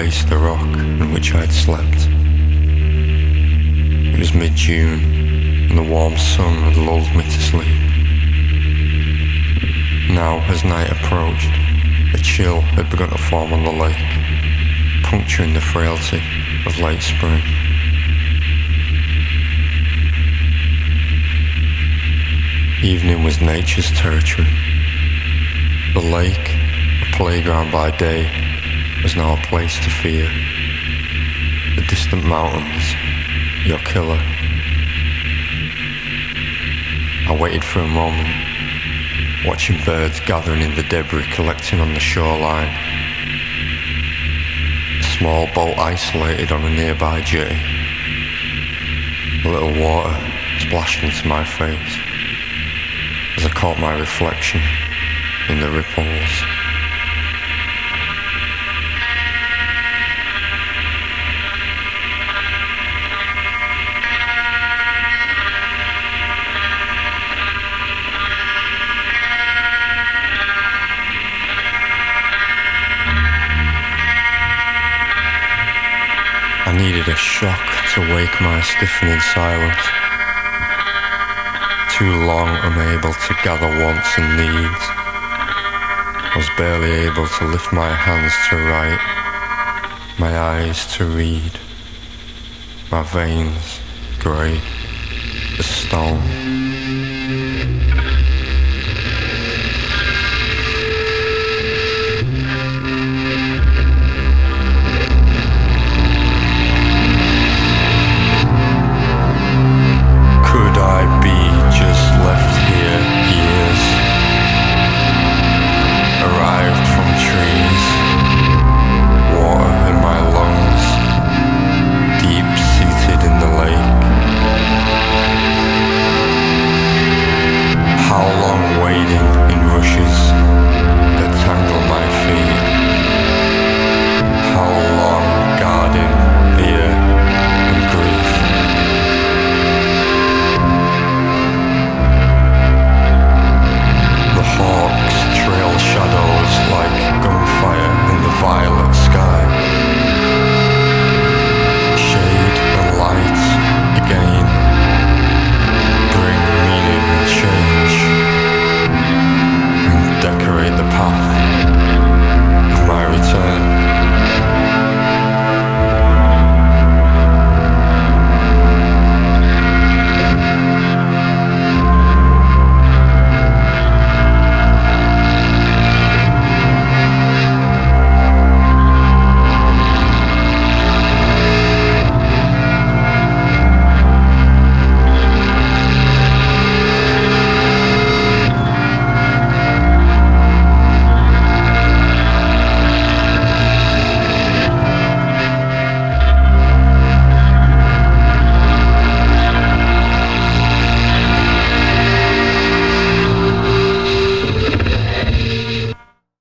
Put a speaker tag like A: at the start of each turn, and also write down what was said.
A: embraced the rock in which I had slept. It was mid-June, and the warm sun had lulled me to sleep. Now, as night approached, a chill had begun to form on the lake, puncturing the frailty of late spring. Evening was nature's territory. The lake, a playground by day, was now a place to fear. The distant mountains, your killer. I waited for a moment, watching birds gathering in the debris collecting on the shoreline. A small boat isolated on a nearby jetty. A little water splashed into my face as I caught my reflection in the ripples. I needed a shock to wake my stiffening silence. Too long unable to gather wants and needs. I was barely able to lift my hands to write, my eyes to read, my veins grey as stone.